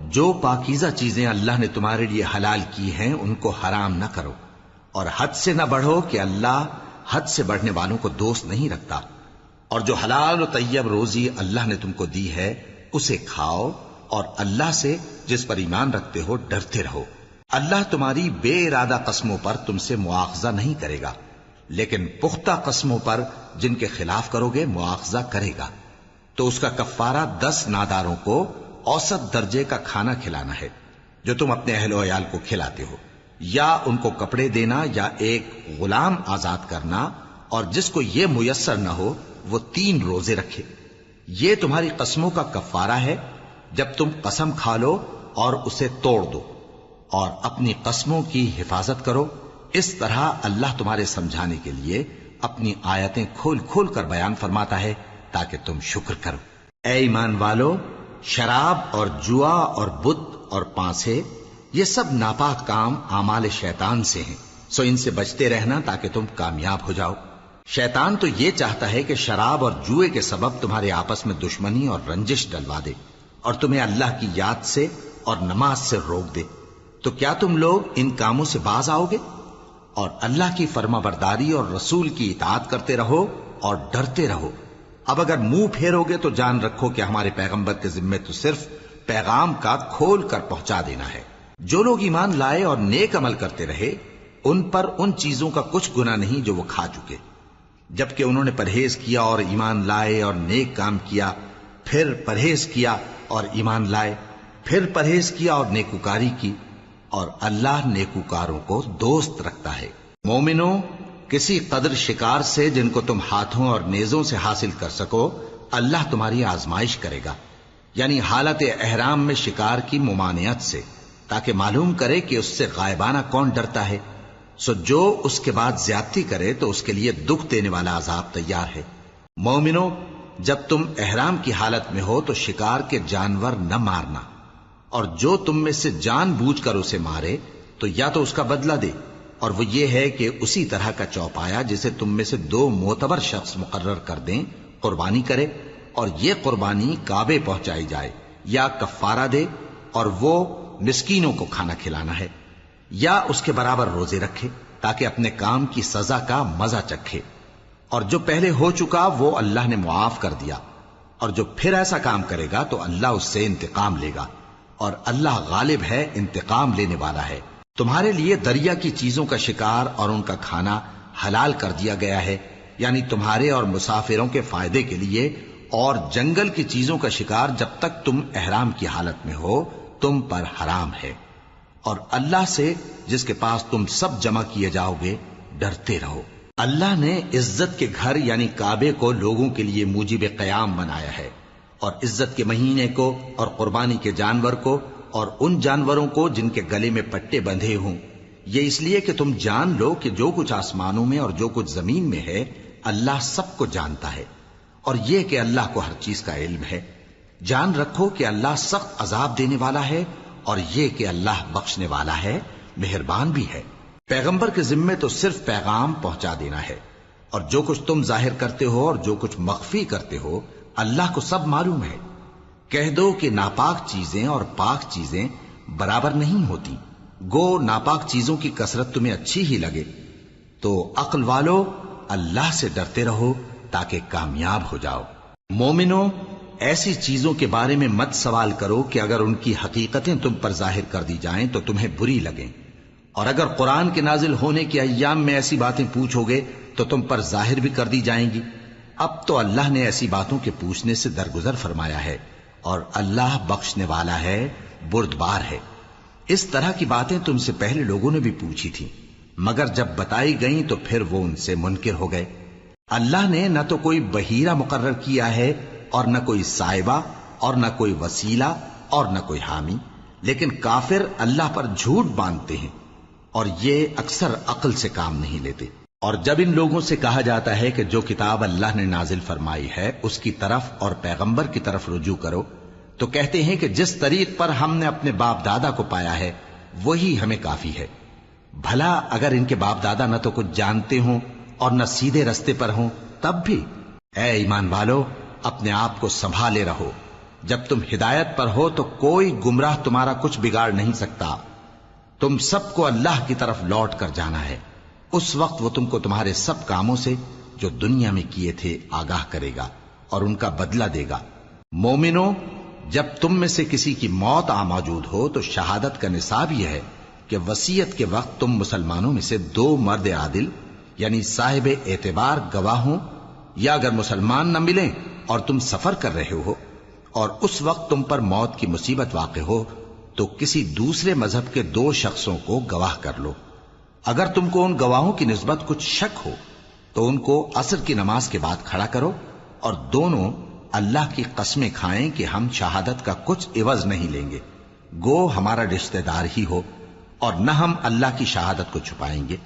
جو پاکیزہ چیزیں اللہ نے تمہارے لیے حلال کی ہیں ان کو حرام نہ کرو، اور حد سے نہ بڑھو کہ اللہ حد سے بڑھنے والوں کو دوست نہیں رکھتا۔ اور جو حلال و طیب روزی اللہ نے تم کو دی ہے اسے کھاؤ، اور اللہ سے جس پر ایمان رکھتے ہو ڈرتے رہو۔ اللہ تمہاری بے ارادہ قسموں پر تم سے مواخذہ نہیں کرے گا، لیکن پختہ قسموں پر جن کے خلاف کرو گے مواخذہ کرے گا۔ تو اس کا کفارہ 10 ناداروں کو اوسط درجے کا کھانا کھلانا ہے جو تم اپنے اہل و عیال کو کھلاتے ہو، یا ان کو کپڑے دینا یا ایک غلام آزاد کرنا، اور جس کو یہ میسر نہ ہو وہ 3 روزے رکھے۔ یہ تمہاری قسموں کا کفارہ ہے جب تم قسم کھا لو اور اسے توڑ دو، اور اپنی قسموں کی حفاظت کرو۔ اس طرح اللہ تمہارے سمجھانے کے لیے اپنی آیتیں کھول کھول کر بیان فرماتا ہے تاکہ تم شکر کرو۔ اے ایمان والو، شراب اور جوا اور بت اور پانسے یہ سب ناپاک کام اعمال شیطان سے ہیں، سو ان سے بچتے رہنا تاکہ تم کامیاب ہو جاؤ۔ شیطان تو یہ چاہتا ہے کہ شراب اور جوئے کے سبب تمہارے آپس میں دشمنی اور رنجش ڈلوا دے، اور تمہیں اللہ کی یاد سے اور نماز سے روک دے۔ تو کیا تم لوگ ان کاموں سے باز آؤ گے؟ اور اللہ کی فرما برداری اور رسول کی اطاعت کرتے رہو اور ڈرتے رہو۔ اب اگر منہ پھیرو گے تو جان رکھو کہ ہمارے پیغمبر کے ذمے تو صرف پیغام کا کھول کر پہنچا دینا ہے۔ جو لوگ ایمان لائے اور نیک عمل کرتے رہے ان پر ان چیزوں کا کچھ گناہ نہیں جو وہ کھا چکے، جبکہ انہوں نے پرہیز کیا اور ایمان لائے اور نیک کام کیا، پھر پرہیز کیا اور ایمان لائے، پھر پرہیز کیا اور نیکوکاری کی، اور اللہ نیکوکاروں کو دوست رکھتا ہے۔ مومنوں، کسی قدر شکار سے جن کو تم ہاتھوں اور نیزوں سے حاصل کر سکو اللہ تمہاری آزمائش کرے گا، یعنی حالت احرام میں شکار کی ممانعت سے، تاکہ معلوم کرے کہ اس سے غائبانہ کون ڈرتا ہے۔ سو جو اس کے بعد زیادتی کرے تو اس کے لیے دکھ دینے والا عذاب تیار ہے۔ مومنوں، جب تم احرام کی حالت میں ہو تو شکار کے جانور نہ مارنا، اور جو تم میں سے جان بوجھ کر اسے مارے تو یا تو اس کا بدلہ دے، اور وہ یہ ہے کہ اسی طرح کا چوپایا جسے تم میں سے 2 معتبر شخص مقرر کر دیں قربانی کرے، اور یہ قربانی کعبے پہنچائی جائے، یا کفارہ دے اور وہ مسکینوں کو کھانا کھلانا ہے، یا اس کے برابر روزے رکھے تاکہ اپنے کام کی سزا کا مزہ چکھے۔ اور جو پہلے ہو چکا وہ اللہ نے معاف کر دیا، اور جو پھر ایسا کام کرے گا تو اللہ اس سے انتقام لے گا، اور اللہ غالب ہے، انتقام لینے والا ہے۔ تمہارے لیے دریا کی چیزوں کا شکار اور ان کا کھانا حلال کر دیا گیا ہے، یعنی تمہارے اور مسافروں کے فائدے کے لیے، اور جنگل کی چیزوں کا شکار جب تک تم احرام کی حالت میں ہو تم پر حرام ہے۔ اور اللہ سے جس کے پاس تم سب جمع کیے جاؤ گے ڈرتے رہو۔ اللہ نے عزت کے گھر یعنی کعبے کو لوگوں کے لیے موجب قیام بنایا ہے، اور عزت کے مہینے کو اور قربانی کے جانور کو اور ان جانوروں کو جن کے گلے میں پٹے بندھے ہوں، یہ اس لیے کہ تم جان لو کہ جو کچھ آسمانوں میں اور جو کچھ زمین میں ہے اللہ سب کو جانتا ہے، اور یہ کہ اللہ کو ہر چیز کا علم ہے۔ جان رکھو کہ اللہ سخت عذاب دینے والا ہے، اور یہ کہ اللہ بخشنے والا ہے، مہربان بھی ہے۔ پیغمبر کے ذمے تو صرف پیغام پہنچا دینا ہے، اور جو کچھ تم ظاہر کرتے ہو اور جو کچھ مخفی کرتے ہو اللہ کو سب معلوم ہے۔ کہہ دو کہ ناپاک چیزیں اور پاک چیزیں برابر نہیں ہوتی، گو ناپاک چیزوں کی کثرت تمہیں اچھی ہی لگے، تو عقل والو اللہ سے ڈرتے رہو تاکہ کامیاب ہو جاؤ۔ مومنو، ایسی چیزوں کے بارے میں مت سوال کرو کہ اگر ان کی حقیقتیں تم پر ظاہر کر دی جائیں تو تمہیں بری لگیں، اور اگر قرآن کے نازل ہونے کے ایام میں ایسی باتیں پوچھو گے تو تم پر ظاہر بھی کر دی جائیں گی۔ اب تو اللہ نے ایسی باتوں کے پوچھنے سے درگزر فرمایا ہے، اور اللہ بخشنے والا ہے، بردبار ہے۔ اس طرح کی باتیں تم سے پہلے لوگوں نے بھی پوچھی تھیں، مگر جب بتائی گئیں تو پھر وہ ان سے منکر ہو گئے۔ اللہ نے نہ تو کوئی بحیرہ مقرر کیا ہے اور نہ کوئی سائبہ اور نہ کوئی وسیلہ اور نہ کوئی حامی، لیکن کافر اللہ پر جھوٹ باندھتے ہیں اور یہ اکثر عقل سے کام نہیں لیتے۔ اور جب ان لوگوں سے کہا جاتا ہے کہ جو کتاب اللہ نے نازل فرمائی ہے اس کی طرف اور پیغمبر کی طرف رجوع کرو، تو کہتے ہیں کہ جس طریق پر ہم نے اپنے باپ دادا کو پایا ہے وہی ہمیں کافی ہے۔ بھلا اگر ان کے باپ دادا نہ تو کچھ جانتے ہوں اور نہ سیدھے رستے پر ہوں تب بھی؟ اے ایمان والو، اپنے آپ کو سنبھالے رہو، جب تم ہدایت پر ہو تو کوئی گمراہ تمہارا کچھ بگاڑ نہیں سکتا۔ تم سب کو اللہ کی طرف لوٹ کر جانا ہے، اس وقت وہ تم کو تمہارے سب کاموں سے جو دنیا میں کیے تھے آگاہ کرے گا اور ان کا بدلہ دے گا۔ مومنو، جب تم میں سے کسی کی موت آ موجود ہو تو شہادت کا نصاب یہ ہے کہ وصیت کے وقت تم مسلمانوں میں سے 2 مرد عادل یعنی صاحب اعتبار گواہ ہوں، یا اگر مسلمان نہ ملیں اور تم سفر کر رہے ہو اور اس وقت تم پر موت کی مصیبت واقع ہو تو کسی دوسرے مذہب کے 2 شخصوں کو گواہ کر لو۔ اگر تم کو ان گواہوں کی نسبت کچھ شک ہو تو ان کو عصر کی نماز کے بعد کھڑا کرو، اور دونوں اللہ کی قسمیں کھائیں کہ ہم شہادت کا کچھ عوض نہیں لیں گے، گو ہمارا رشتہ دار ہی ہو، اور نہ ہم اللہ کی شہادت کو چھپائیں گے۔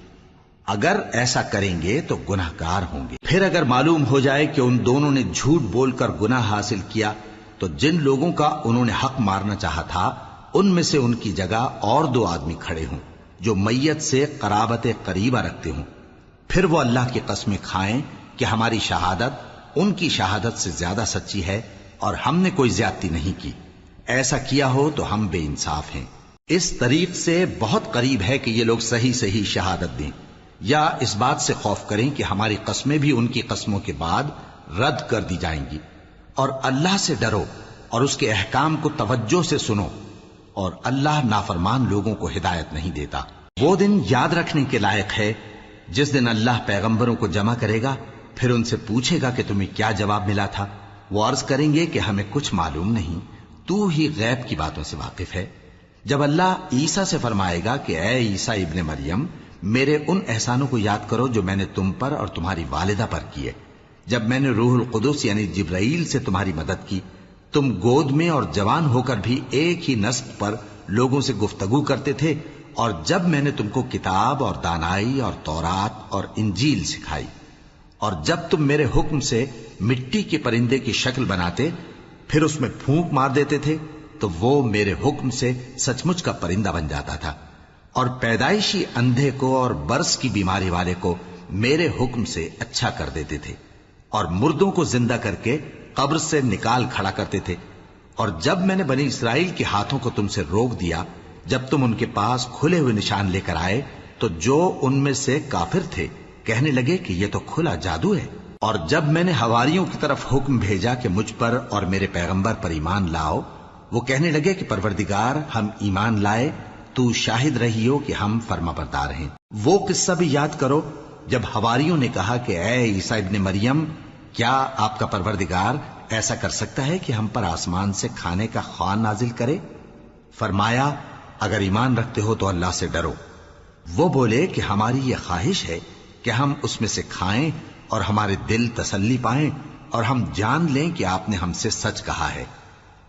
اگر ایسا کریں گے تو گناہ گار ہوں گے۔ پھر اگر معلوم ہو جائے کہ ان دونوں نے جھوٹ بول کر گناہ حاصل کیا تو جن لوگوں کا انہوں نے حق مارنا چاہا تھا ان میں سے ان کی جگہ اور 2 آدمی کھڑے ہوں جو میت سے قرابت قریبہ رکھتے ہوں، پھر وہ اللہ کی قسمیں کھائیں کہ ہماری شہادت ان کی شہادت سے زیادہ سچی ہے اور ہم نے کوئی زیادتی نہیں کی۔ ایسا کیا ہو تو ہم بے انصاف ہیں۔ اس طریق سے بہت قریب ہے کہ یہ لوگ صحیح صحیح شہادت دیں، یا اس بات سے خوف کریں کہ ہماری قسمیں بھی ان کی قسموں کے بعد رد کر دی جائیں گی۔ اور اللہ سے ڈرو اور اس کے احکام کو توجہ سے سنو، اور اللہ نافرمان لوگوں کو ہدایت نہیں دیتا۔ وہ دن یاد رکھنے کے لائق ہے جس دن اللہ پیغمبروں کو جمع کرے گا، پھر ان سے پوچھے گا کہ تمہیں کیا جواب ملا تھا۔ وہ عرض کریں گے کہ ہمیں کچھ معلوم نہیں، تو ہی غیب کی باتوں سے واقف ہے۔ جب اللہ عیسیٰ سے فرمائے گا کہ اے عیسیٰ ابن مریم، میرے ان احسانوں کو یاد کرو جو میں نے تم پر اور تمہاری والدہ پر کیے، جب میں نے روح القدس یعنی جبرائیل سے تمہاری مدد کی، تم گود میں اور جوان ہو کر بھی ایک ہی نسق پر لوگوں سے گفتگو کرتے تھے، اور جب میں نے تم کو کتاب اور دانائی اور تورات اور انجیل سکھائی، اور جب تم میرے حکم سے مٹی کے پرندے کی شکل بناتے پھر اس میں پھونک مار دیتے تھے تو وہ میرے حکم سے سچ مچ کا پرندہ بن جاتا تھا، اور پیدائشی اندھے کو اور برس کی بیماری والے کو میرے حکم سے اچھا کر دیتے تھے، اور مردوں کو زندہ کر کے قبر سے نکال کھڑا کرتے تھے۔ اور جب میں نے بنی اسرائیل کے ہاتھوں کو تم سے روک دیا جب تم ان کے پاس کھلے ہوئے نشان لے کر آئے تو جو ان میں سے کافر تھے کہنے لگے کہ یہ تو کھلا جادو ہے۔ اور جب میں نے حواریوں کی طرف حکم بھیجا کہ مجھ پر اور میرے پیغمبر پر ایمان لاؤ، وہ کہنے لگے کہ پروردگار، ہم ایمان لائے، تو شاہد رہی ہو کہ ہم فرما بردار ہیں۔ وہ قصہ بھی یاد کرو جب حواریوں نے کہا کہ اے عیسیٰ ابن مریم، کیا آپ کا پروردگار ایسا کر سکتا ہے کہ ہم پر آسمان سے کھانے کا خوان نازل کرے؟ فرمایا، اگر ایمان رکھتے ہو تو اللہ سے ڈرو۔ وہ بولے کہ ہماری یہ خواہش ہے کہ ہم اس میں سے کھائیں اور ہمارے دل تسلی پائیں اور ہم جان لیں کہ آپ نے ہم سے سچ کہا ہے،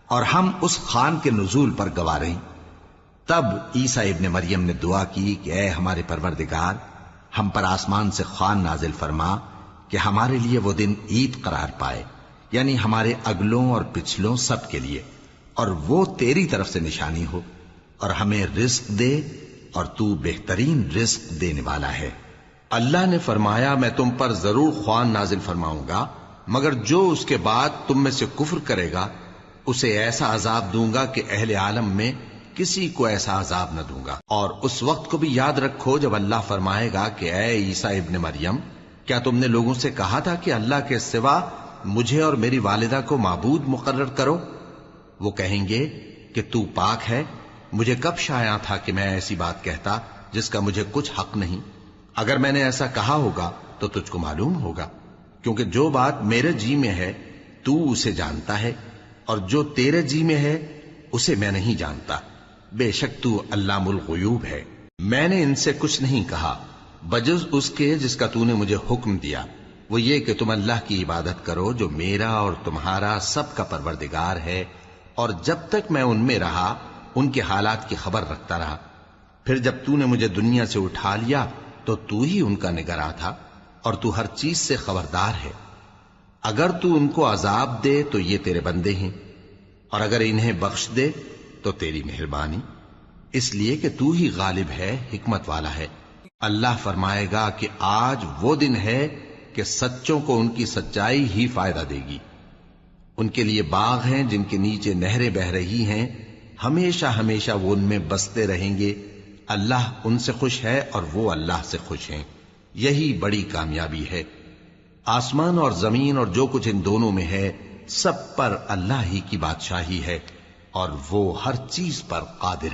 اور ہم اس خوان کے نزول پر گواہ رہیں۔ تب عیسیٰ ابن مریم نے دعا کی کہ اے ہمارے پروردگار، ہم پر آسمان سے خوان نازل فرما کہ ہمارے لیے وہ دن عید قرار پائے، یعنی ہمارے اگلوں اور پچھلوں سب کے لیے، اور وہ تیری طرف سے نشانی ہو، اور ہمیں رزق دے، اور تو بہترین رزق دینے والا ہے۔ اللہ نے فرمایا میں تم پر ضرور خوان نازل فرماؤں گا، مگر جو اس کے بعد تم میں سے کفر کرے گا اسے ایسا عذاب دوں گا کہ اہل عالم میں کسی کو ایسا عذاب نہ دوں گا۔ اور اس وقت کو بھی یاد رکھو جب اللہ فرمائے گا کہ اے عیسیٰ ابن مریم، کیا تم نے لوگوں سے کہا تھا کہ اللہ کے سوا مجھے اور میری والدہ کو معبود مقرر کرو؟ وہ کہیں گے کہ تو پاک ہے، مجھے کب شایع تھا کہ میں ایسی بات کہتا جس کا مجھے کچھ حق نہیں۔ اگر میں نے ایسا کہا ہوگا تو تجھ کو معلوم ہوگا، کیونکہ جو بات میرے جی میں ہے تو اسے جانتا ہے، اور جو تیرے جی میں ہے اسے میں نہیں جانتا۔ بے شک تو علام الغیوب ہے۔ میں نے ان سے کچھ نہیں کہا بجز اس کے جس کا تو نے مجھے حکم دیا، وہ یہ کہ تم اللہ کی عبادت کرو جو میرا اور تمہارا سب کا پروردگار ہے، اور جب تک میں ان میں رہا ان کے حالات کی خبر رکھتا رہا۔ پھر جب تو نے مجھے دنیا سے اٹھا لیا تو تو ہی ان کا نگراں تھا، اور تو ہر چیز سے خبردار ہے۔ اگر تو ان کو عذاب دے تو یہ تیرے بندے ہیں، اور اگر انہیں بخش دے تو تیری مہربانی، اس لیے کہ تو ہی غالب ہے، حکمت والا ہے۔ اللہ فرمائے گا کہ آج وہ دن ہے کہ سچوں کو ان کی سچائی ہی فائدہ دے گی۔ ان کے لیے باغ ہیں جن کے نیچے نہریں بہہ رہی ہیں، ہمیشہ ہمیشہ وہ ان میں بستے رہیں گے۔ اللہ ان سے خوش ہے اور وہ اللہ سے خوش ہیں، یہی بڑی کامیابی ہے۔ آسمان اور زمین اور جو کچھ ان دونوں میں ہے سب پر اللہ ہی کی بادشاہی ہے، اور وہ ہر چیز پر قادر ہے۔